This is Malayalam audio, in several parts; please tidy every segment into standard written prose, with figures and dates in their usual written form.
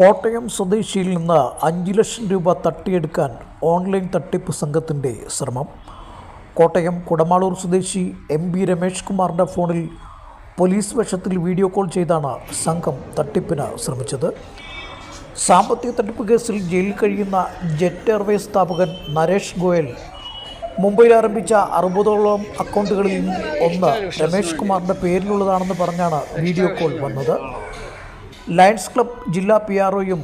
കോട്ടയം സ്വദേശിയിൽ നിന്ന് 5 ലക്ഷം രൂപ തട്ടിയെടുക്കാൻ ഓൺലൈൻ തട്ടിപ്പ് സംഘത്തിൻ്റെ ശ്രമം. കോട്ടയം കുടമാളൂർ സ്വദേശി MB രമേഷ് കുമാറിൻ്റെ ഫോണിൽ പോലീസ് വേഷത്തിൽ വീഡിയോ കോൾ ചെയ്താണ് സംഘം തട്ടിപ്പിന് ശ്രമിച്ചത്. സാമ്പത്തിക തട്ടിപ്പ് കേസിൽ ജയിലിൽ കഴിയുന്ന ജെറ്റ് എയർവേസ് സ്ഥാപകൻ നരേഷ് ഗോയൽ മുംബൈയിൽ ആരംഭിച്ച 60ഓളം അക്കൗണ്ടുകളിൽ ഒന്ന് രമേഷ് കുമാറിൻ്റെ പേരിലുള്ളതാണെന്ന് പറഞ്ഞാണ് വീഡിയോ കോൾ വന്നത്. ലയൺസ് ക്ലബ് ജില്ലാ PROയും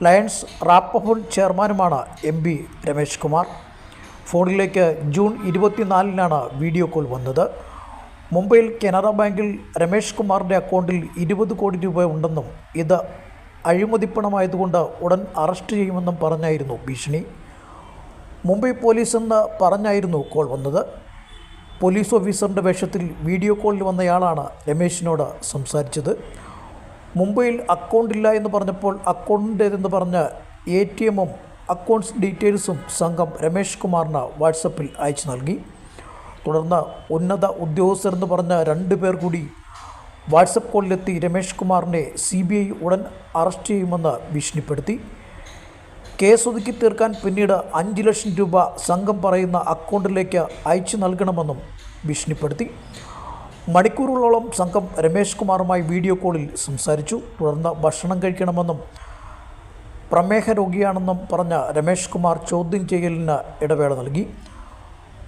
ലയൺസ് റാപ്പഫോൺ ചെയർമാനുമാണ് MB രമേഷ് കുമാർ. ഫോണിലേക്ക് ജൂൺ 24-നാണ് വീഡിയോ കോൾ വന്നത്. മുംബൈയിൽ കനറ ബാങ്കിൽ രമേഷ് കുമാറിൻ്റെ അക്കൗണ്ടിൽ 20 കോടി രൂപ ഉണ്ടെന്നും ഇത് അഴിമതിപ്പണമായതുകൊണ്ട് ഉടൻ അറസ്റ്റ് ചെയ്യുമെന്നും പറഞ്ഞായിരുന്നു ഭീഷണി. മുംബൈ പോലീസ് എന്ന് പറഞ്ഞായിരുന്നു കോൾ വന്നത്. പോലീസ് ഓഫീസറിൻ്റെ വേഷത്തിൽ വീഡിയോ കോളിൽ വന്നയാളാണ് രമേശിനോട് സംസാരിച്ചത്. മുംബൈയിൽ അക്കൗണ്ടില്ല എന്ന് പറഞ്ഞപ്പോൾ അക്കൗണ്ടിൻ്റേതെന്ന് പറഞ്ഞ് ATMും അക്കൗണ്ട്സ് ഡീറ്റെയിൽസും സംഘം രമേഷ് കുമാറിന് വാട്സപ്പിൽ അയച്ചു നൽകി. തുടർന്ന് ഉന്നത ഉദ്യോഗസ്ഥരെന്ന് പറഞ്ഞ 2 പേർ കൂടി വാട്സപ്പ് കോളിലെത്തി രമേഷ് കുമാറിനെ CBI ഉടൻ അറസ്റ്റ് ചെയ്യുമെന്ന് ഭീഷണിപ്പെടുത്തി. കേസ് ഒതുക്കി തീർക്കാൻ പിന്നീട് 5 ലക്ഷം രൂപ സംഘം പറയുന്ന അക്കൗണ്ടിലേക്ക് അയച്ചു നൽകണമെന്നും ഭീഷണിപ്പെടുത്തി. മണിക്കൂറുകളോളം സംഘം രമേഷ് കുമാറുമായി വീഡിയോ കോളിൽ സംസാരിച്ചു. തുടർന്ന് ഭക്ഷണം കഴിക്കണമെന്നും പ്രമേഹ രോഗിയാണെന്നും പറഞ്ഞ രമേഷ് കുമാർ ചോദ്യം ചെയ്യലിന് ഇടവേള നൽകി.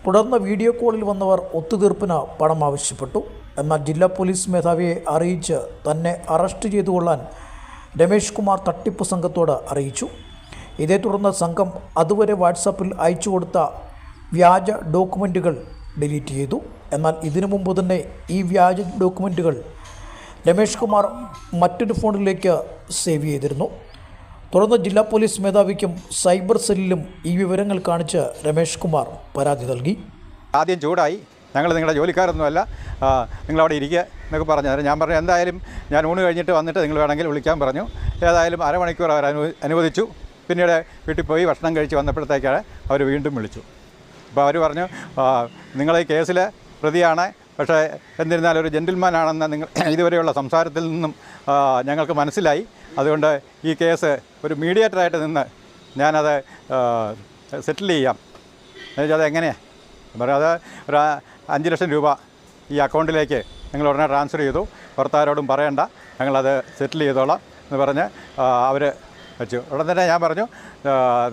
തുടർന്ന് വീഡിയോ കോളിൽ വന്നവർ ഒത്തുതീർപ്പിന് പണം ആവശ്യപ്പെട്ടു. എന്നാൽ ജില്ലാ പോലീസ് മേധാവിയെ അറിയിച്ച് തന്നെ അറസ്റ്റ് ചെയ്തുകൊള്ളാൻ രമേഷ് കുമാർ തട്ടിപ്പ് സംഘത്തോട് അറിയിച്ചു. ഇതേ തുടർന്ന് സംഘം അതുവരെ വാട്സാപ്പിൽ അയച്ചു കൊടുത്ത വ്യാജ ഡോക്യുമെൻറ്റുകൾ ഡിലീറ്റ് ചെയ്തു. എന്നാൽ ഇതിനു മുമ്പ് തന്നെ ഈ വ്യാജ ഡോക്യുമെൻറ്റുകൾ രമേഷ് കുമാർ മറ്റൊരു ഫോണിലേക്ക് സേവ് ചെയ്തിരുന്നു. തുടർന്ന് ജില്ലാ പോലീസ് മേധാവിക്കും സൈബർ സെല്ലിലും ഈ വിവരങ്ങൾ കാണിച്ച് രമേഷ് കുമാർ പരാതി നൽകി. ആദ്യം ചൂടായി, ഞങ്ങൾ നിങ്ങളുടെ ജോലിക്കാരൊന്നുമല്ല, നിങ്ങളവിടെ ഇരിക്കുക എന്നൊക്കെ പറഞ്ഞു. ഞാൻ പറഞ്ഞു എന്തായാലും ഞാൻ ഊണ് കഴിഞ്ഞിട്ട് വന്നിട്ട് നിങ്ങൾ വേണമെങ്കിൽ വിളിക്കാൻ പറഞ്ഞു. ഏതായാലും അരമണിക്കൂർ അവർ അനുവദിച്ചു. പിന്നീട് വീട്ടിൽ പോയി ഭക്ഷണം കഴിച്ച് വന്നപ്പോഴത്തേക്കാണ് അവർ വീണ്ടും വിളിച്ചു. അപ്പോൾ അവർ പറഞ്ഞു നിങ്ങൾ ഈ കേസിൽ പ്രതിയാണ്, പക്ഷേ എന്നിരുന്നാലും ഒരു ജെൻറ്റിൽമാനാണെന്ന് നിങ്ങൾ ഇതുവരെയുള്ള സംസാരത്തിൽ നിന്നും ഞങ്ങൾക്ക് മനസ്സിലായി. അതുകൊണ്ട് ഈ കേസ് ഒരു മീഡിയേറ്ററായിട്ട് നിന്ന് ഞാനത് സെറ്റിൽ ചെയ്യാം. എന്നുവെച്ചാൽ അതെങ്ങനെയാണ് പറയാം, അത് ഒരു 5 ലക്ഷം രൂപ ഈ അക്കൗണ്ടിലേക്ക് നിങ്ങൾ ഉടനെ ട്രാൻസ്ഫർ ചെയ്തു, പുറത്താരോടും പറയണ്ട, ഞങ്ങളത് സെറ്റിൽ ചെയ്തോളാം എന്ന് പറഞ്ഞ് അവർ വെച്ചു. ഉടൻ തന്നെ ഞാൻ പറഞ്ഞു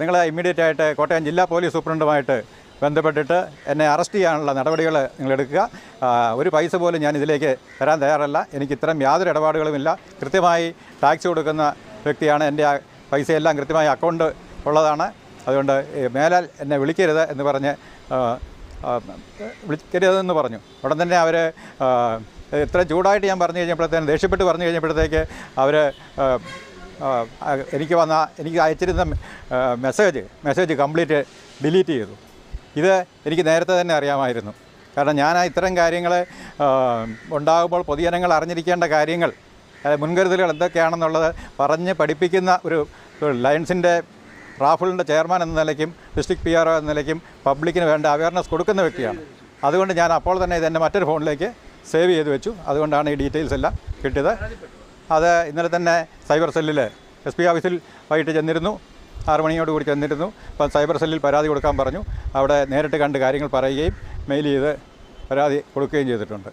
നിങ്ങൾ ഇമ്മീഡിയറ്റായിട്ട് കോട്ടയം ജില്ലാ പോലീസ് സൂപ്രണ്ടുമായിട്ട് ബന്ധപ്പെട്ടിട്ട് എന്നെ അറസ്റ്റ് ചെയ്യാനുള്ള നടപടികൾ നിങ്ങളെടുക്കുക. ഒരു പൈസ പോലും ഞാൻ ഇതിലേക്ക് തരാൻ തയ്യാറല്ല. എനിക്ക് ഇത്തരം യാതൊരു ഇടപാടുകളുമില്ല. കൃത്യമായി ടാക്സ് കൊടുക്കുന്ന വ്യക്തിയാണ്. എൻ്റെ പൈസയെല്ലാം കൃത്യമായി അക്കൗണ്ട് ഉള്ളതാണ്. അതുകൊണ്ട് മേലാൽ എന്നെ വിളിക്കരുത് എന്ന് പറഞ്ഞ് വിളിക്കരുതെന്ന് പറഞ്ഞു. ഉടൻ തന്നെ അവർ ഇത്ര ചൂടായിട്ട് ഞാൻ പറഞ്ഞു കഴിഞ്ഞപ്പോഴത്തേന്, ദേഷ്യപ്പെട്ട് പറഞ്ഞു കഴിഞ്ഞപ്പോഴത്തേക്ക് അവർ എനിക്ക് അയച്ചിരുന്ന മെസ്സേജ് കംപ്ലീറ്റ് ഡിലീറ്റ് ചെയ്തു. ഇത് എനിക്ക് നേരത്തെ തന്നെ അറിയാമായിരുന്നു. കാരണം ഞാൻ ഇത്തരം കാര്യങ്ങൾ ഉണ്ടാകുമ്പോൾ പൊതുജനങ്ങൾ അറിഞ്ഞിരിക്കേണ്ട കാര്യങ്ങൾ, മുൻകരുതലുകൾ എന്തൊക്കെയാണെന്നുള്ളത് പറഞ്ഞ് പഠിപ്പിക്കുന്ന ഒരു ലയൺസിൻ്റെ റാഫിളിൻ്റെ ചെയർമാൻ എന്ന നിലയ്ക്കും ഡിസ്ട്രിക്ട് PRO എന്ന നിലയ്ക്കും പബ്ലിക്കിന് വേണ്ട അവയർനെസ് കൊടുക്കുന്ന വ്യക്തിയാണ്. അതുകൊണ്ട് ഞാൻ അപ്പോൾ തന്നെ ഇതെൻ്റെ മറ്റൊരു ഫോണിലേക്ക് സേവ് ചെയ്ത് വെച്ചു. അതുകൊണ്ടാണ് ഈ ഡീറ്റെയിൽസ് എല്ലാം കിട്ടിയത്. അത് ഇന്നലെ തന്നെ സൈബർ സെല്ലിൽ SP ഓഫീസിൽ വൈകിട്ട് ചെന്നിരുന്നു, 6 മണിയോടുകൂടി ചെന്നിരുന്നു. അപ്പം സൈബർ സെല്ലിൽ പരാതി കൊടുക്കാൻ പറഞ്ഞു. അവിടെ നേരിട്ട് കണ്ട് കാര്യങ്ങൾ പറയുകയും മെയിൽ ചെയ്ത് പരാതി കൊടുക്കുകയും ചെയ്തിട്ടുണ്ട്.